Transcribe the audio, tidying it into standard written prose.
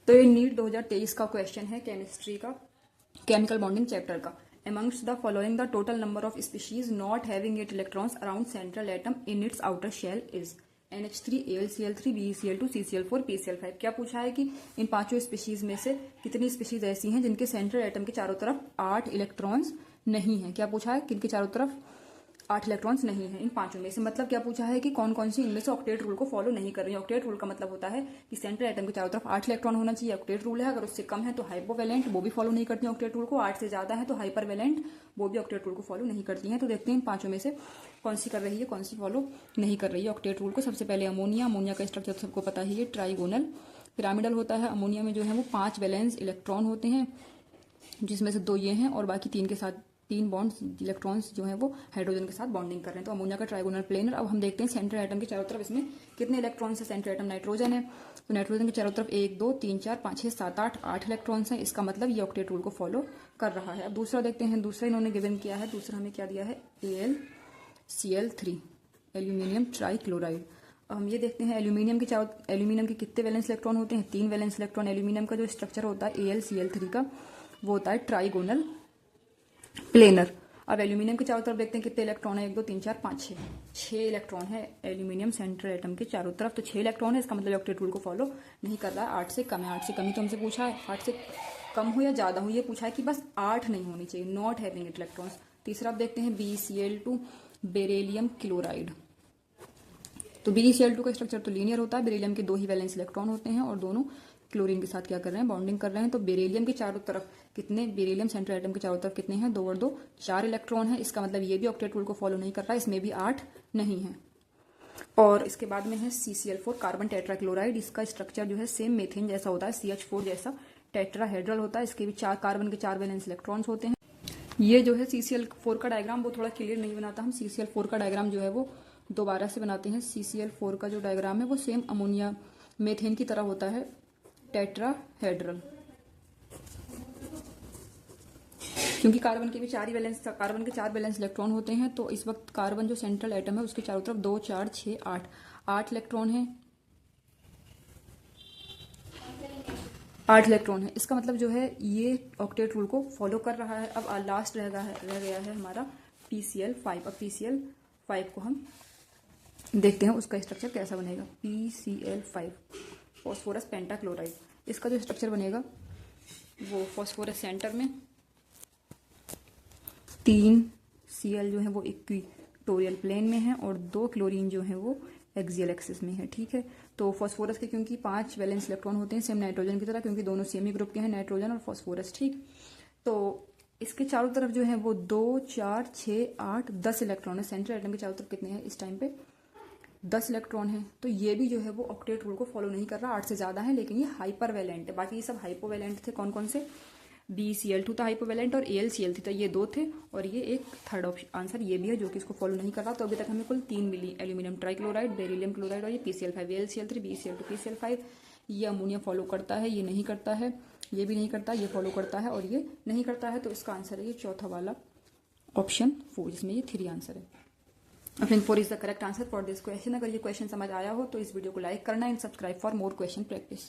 तो ये नीट 2023 का क्वेश्चन है केमिस्ट्री का, केमिकल बॉन्डिंग चैप्टर का। Amongst the following the total number of species not having 8 electrons around central atom in its outer shell is NH3, AlCl3, BeCl2, CCl4, PCl5। क्या पूछा है कि इन पांचों स्पीशीज में से कितनी स्पीशीज ऐसी हैं जिनके सेंट्रल एटम के चारों तरफ 8 इलेक्ट्रॉन्स नहीं है। क्या पूछा है, किनके चारों तरफ 8 इलेक्ट्रॉन्स नहीं है इन पांचों में से। मतलब क्या पूछा है कि कौन कौन सी इनमें से ऑक्टेट रूल को फॉलो नहीं कर रही है। ऑक्टेट रूल का मतलब होता है कि सेंट्रल एटम के चारों तरफ 8 इलेक्ट्रॉन होना चाहिए, ऑक्टेट रूल है। अगर उससे कम है तो हाइपोवैलेंट, वो भी फॉलो नहीं करती है ऑक्टेट रूल को। 8 से ज्यादा है तो हाइपरवैलेंट, वो भी ऑक्टेट रूल को फॉलो नहीं करती है। तो देखते हैं इन पांचों में से कौन सी कर रही है, कौन सी फॉलो नहीं कर रही है ऑक्टेट रूल को। सबसे पहले अमोनिया। अमोनिया का स्ट्रक्चर सबको पता ही है, ट्राइगोनल पिरामिडल होता है। अमोनिया में जो है वो 5 वैलेंस इलेक्ट्रॉन होते हैं, जिसमें से 2 ये हैं और बाकी 3 के साथ 3 बॉन्ड्स इलेक्ट्रॉन्स जो है वो हाइड्रोजन के साथ बॉन्डिंग कर रहे हैं। तो अमोनिया का ट्राइगोनल प्लेनर। अब हम देखते हैं सेंट्रल एटम के चारों तरफ इसमें कितने इलेक्ट्रॉन्स है। सेंट्रल एटम नाइट्रोजन है, तो नाइट्रोजन के चारों तरफ 1 2 3 4 5 6 7 8 इलेक्ट्रॉन्स हैं। इसका मतलब ये ऑक्टेट रूल को फॉलो कर रहा है। अब दूसरा देखते हैं, दूसरा इन्होंने गिवन किया है। दूसरा हमें क्या दिया है, AlCl3 एल्यूमिनियम ट्राइक्लोराइड। अब हम ये देखते हैं एल्यूमिनियम के कितने वैलेंस इलेक्ट्रॉन होते हैं, 3 वैलेंस इलेक्ट्रॉन। एल्यूमिनियम का जो स्ट्रक्चर होता है AlCl3 का वो होता है ट्राइगोनल प्लेनर। अब एल्यूमिनियम के चारों तरफ देखते हैं कितने इलेक्ट्रॉन है, 1 2 3 4 5 6 इलेक्ट्रॉन है एल्यूमिनियम सेंट्रल एटम के चारों तरफ। तो 6 इलेक्ट्रॉन है, इसका मतलब ऑक्टेट रूल को फॉलो नहीं कर रहा है। 8 से कम है, 8 से कम ही तो हमसे पूछा है, 8 से कम हो या ज्यादा हो ये पूछा है कि बस 8 नहीं होनी चाहिए, नॉट हैविंग 8 इलेक्ट्रॉन्स। तीसरा आप देखते हैं BeCl2 बेरिलियम क्लोराइड। तो BeCl2 का स्ट्रक्चर तो लीनियर होता है, बेरिलियम के 2 ही वैलेंस इलेक्ट्रॉन होते हैं और दोनों क्लोरीन के साथ क्या कर रहे हैं, बॉन्डिंग कर रहे हैं। तो बेरिलियम के चारों तरफ कितने, बेरिलियम सेंट्रल एटम के चारों तरफ कितने हैं, 2 और 2 4 इलेक्ट्रॉन है। इसका मतलब ये भी ऑक्टेट रूल को फॉलो नहीं कर रहा है, इसमें भी 8 नहीं है। और इसके बाद में है CCl4 कार्बन टेट्राक्लोराइड। इसका स्ट्रक्चर जो है सेम मेथेन जैसा होता है, CH4 जैसा टेट्राहेड्रल होता है। इसके भी 4 कार्बन के 4 वैलेंस इलेक्ट्रॉन्स होते हैं। ये जो है CCl4 का डायग्राम वो थोड़ा क्लियर नहीं बनाता, हम CCl4 का डायग्राम जो है वो दोबारा से बनाते हैं। CCl4 का जो डायग्राम है वो सेम अमोनिया मेथेन की तरह होता है, टेट्राहेड्रल। क्योंकि कार्बन के भी 4 वैलेंस इलेक्ट्रॉन होते हैं, तो इस वक्त कार्बन जो सेंट्रल एटम है उसके चारों तरफ 2 4 6 8 इलेक्ट्रॉन है, 8 इलेक्ट्रॉन है। इसका मतलब जो है ये ऑक्टेट रूल को फॉलो कर रहा है। अब लास्ट रह गया है हमारा PCl5। अब PCl5 को हम देखते हैं उसका स्ट्रक्चर कैसा बनेगा। PCl5 phosphorus pentachloride. इसका जो स्ट्रक्चर बनेगा वो फॉस्फोरस सेंटर में, 3 Cl जो है वो इक्विटोरियल प्लेन में है और 2 क्लोरीन जो है वो एक्सियल एक्सिस में है। ठीक है, तो फॉस्फोरस के क्योंकि 5 वैलेंस इलेक्ट्रॉन होते हैं सेम नाइट्रोजन की तरह, क्योंकि दोनों सेम ही ग्रुप के हैं, नाइट्रोजन और फॉस्फोरस। ठीक, तो इसके चारों तरफ जो है वो 2 4 6 8 10 इलेक्ट्रॉन है। सेंट्रल एटम के चारों तरफ कितने हैं इस टाइम पे, 10 इलेक्ट्रॉन है। तो ये भी जो है वो ऑक्टेट रूल को फॉलो नहीं कर रहा, 8 से ज्यादा है, लेकिन ये हाइपरवैलेंट है। बाकी ये सब हाइपोवैलेंट थे। कौन कौन से, BeCl2 था हाइपोवैलेंट और AlCl3 था, ये 2 थे। और ये एक थर्ड ऑप्शन आंसर ये भी है जो कि इसको फॉलो नहीं कर रहा। तो अभी तक हमें कुल 3 मिली, एल्यूमिनियम ट्राइक्लोराइड, बेरिलियम क्लोराइड और ये PCl5, AlCl3, BeCl2, PCl5। ये अमोनिया फॉलो करता है, ये नहीं करता है, ये भी नहीं करता, ये फॉलो करता है और ये नहीं करता है। तो इसका आंसर है ये चौथा वाला ऑप्शन 4, जिसमें ये 3 आंसर है। Option 4 is the correct answer for this question. अगर ये क्वेश्चन समझ आया हो तो इस वीडियो को लाइक करना and subscribe for more question practice.